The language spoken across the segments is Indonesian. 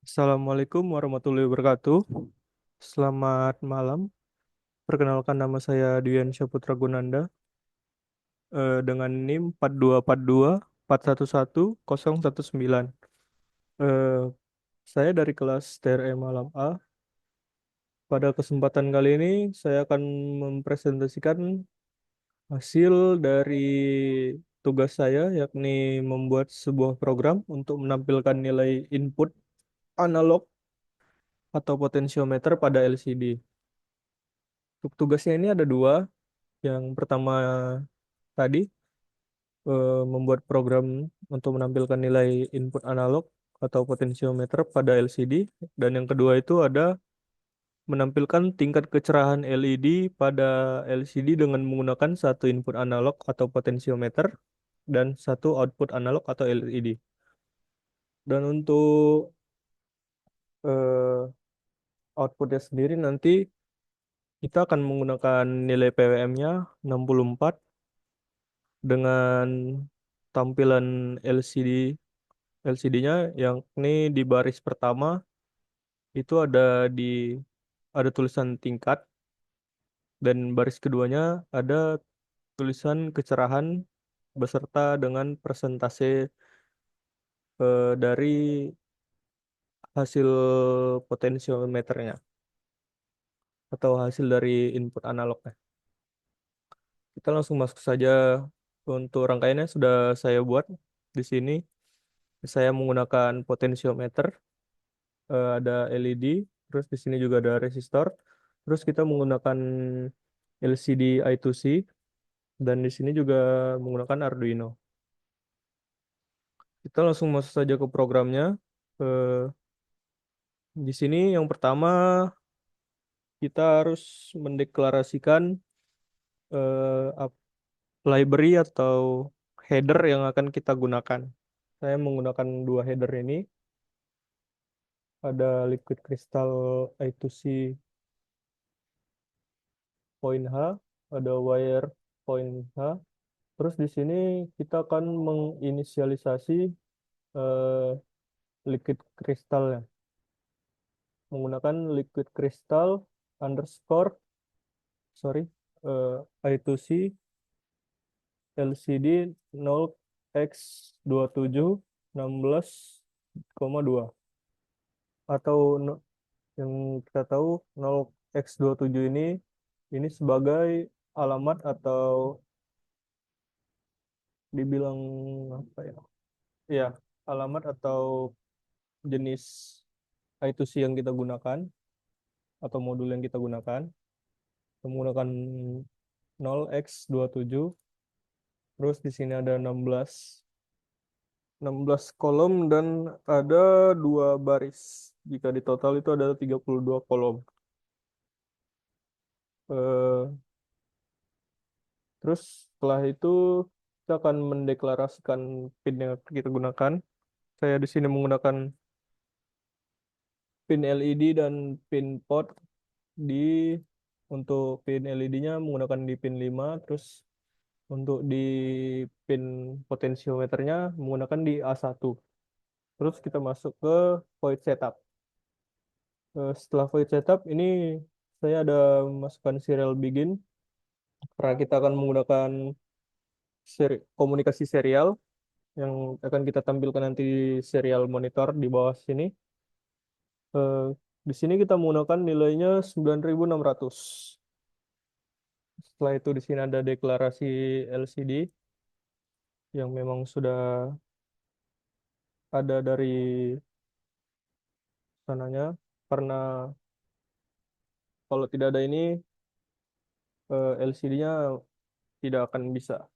Assalamualaikum warahmatullahi wabarakatuh. Selamat malam. Perkenalkan nama saya Dian Syaputra Gunanda dengan NIM 4242411019. Eh, saya dari kelas TRE Malam A. Pada kesempatan kali ini saya akan mempresentasikan hasil dari tugas saya yakni membuat sebuah program untuk menampilkan nilai input analog atau potensiometer pada LCD. Untuk tugasnya ini ada dua. Yang pertama tadi membuat program untuk menampilkan nilai input analog atau potensiometer pada LCD, dan yang kedua itu ada menampilkan tingkat kecerahan LED pada LCD dengan menggunakan satu input analog atau potensiometer dan satu output analog atau LED. Dan untuk eh, outputnya sendiri nanti kita akan menggunakan nilai PWM-nya 64 dengan tampilan LCD LCD-nya yang ini di baris pertama itu di ada tulisan tingkat, dan baris keduanya ada tulisan kecerahan beserta dengan persentase dari hasil potensiometernya atau hasil dari input analognya. Kita langsung masuk saja. Untuk rangkaiannya sudah saya buat di sini. Saya menggunakan potensiometer, ada LED, terus di sini juga ada resistor. Terus kita menggunakan LCD I2C, dan di sini juga menggunakan Arduino. Kita langsung masuk saja ke programnya. Eh, di sini yang pertama kita harus mendeklarasikan library atau header yang akan kita gunakan. Saya menggunakan dua header ini. Ada Liquid Crystal I2C point H, ada wire point H. Terus di sini kita akan menginisialisasi eh, liquid crystal menggunakan liquid crystal underscore sorry I2C LCD 0x2716,2, atau yang kita tahu 0x27 ini sebagai alamat atau dibilang apa ya? Ya, alamat atau jenis I2C yang kita gunakan atau modul yang kita gunakan. Kita menggunakan 0x27. Terus di sini ada 16 kolom dan ada dua baris. Jika di total itu ada 32 kolom. Eh, terus setelah itu kita akan mendeklarasikan pin yang kita gunakan. Saya di sini menggunakan pin LED dan pin pot di untuk pin LED-nya menggunakan di pin 5, terus untuk di pin potensiometernya menggunakan di A1. Terus kita masuk ke void setup. Setelah void setup ini saya ada masukkan serial begin, karena kita akan menggunakan komunikasi serial yang akan kita tampilkan nanti di serial monitor di bawah sini. Eh, di sini kita menggunakan nilainya 9600. Setelah itu di sini ada deklarasi LCD yang memang sudah ada dari sananya, karena kalau tidak ada ini LCD-nya tidak akan bisa.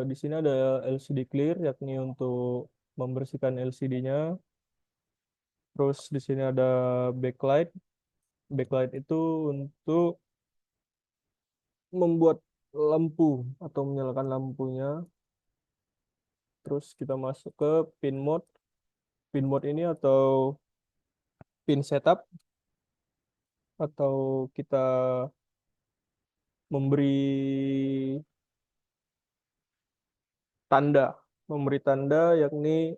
Di sini ada LCD clear yakni untuk membersihkan LCD-nya. Terus di sini ada backlight. Backlight itu untuk membuat lampu atau menyalakan lampunya. Terus kita masuk ke pin mode. Pin mode ini atau pin setup, atau kita memberi tanda, yakni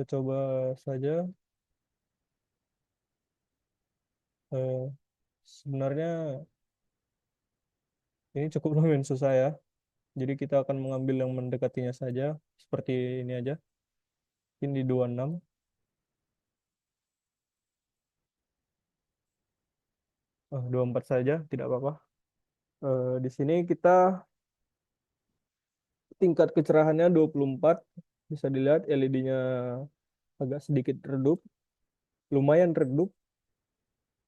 Kita coba saja. Eh, Sebenarnya ini cukup lumayan susah ya. Jadi kita akan mengambil yang mendekatinya saja. Seperti ini aja. Ini di 26. 24 saja, tidak apa-apa. Di sini kita tingkat kecerahannya 24. Bisa dilihat LED-nya agak sedikit redup. Lumayan redup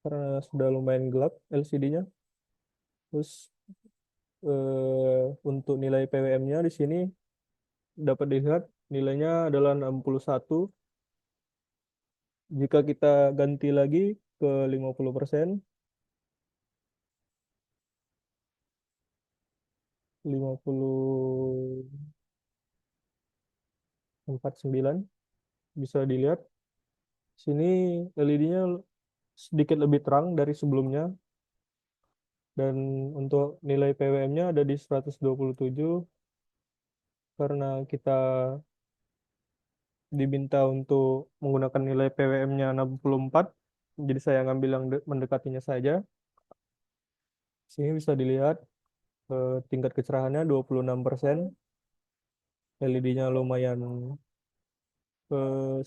karena sudah lumayan gelap LCD-nya. Terus untuk nilai PWM-nya di sini dapat dilihat nilainya adalah 61. Jika kita ganti lagi ke 50%, 50,49 bisa dilihat. Sini LED-nya sedikit lebih terang dari sebelumnya dan untuk nilai PWM-nya ada di 127 karena kita diminta untuk menggunakan nilai PWM-nya 64. Jadi saya ngambil yang mendekatinya saja. Sini bisa dilihat tingkat kecerahannya 26%. LED-nya lumayan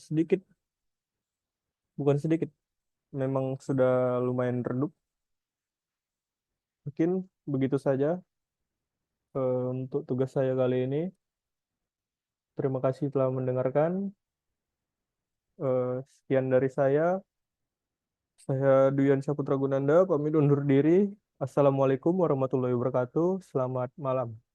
sedikit, bukan sedikit, memang sudah lumayan redup. Mungkin begitu saja untuk tugas saya kali ini. Terima kasih telah mendengarkan. Sekian dari saya. Saya Duyan Saputra Gunanda, pamit undur diri. Assalamualaikum warahmatullahi wabarakatuh. Selamat malam.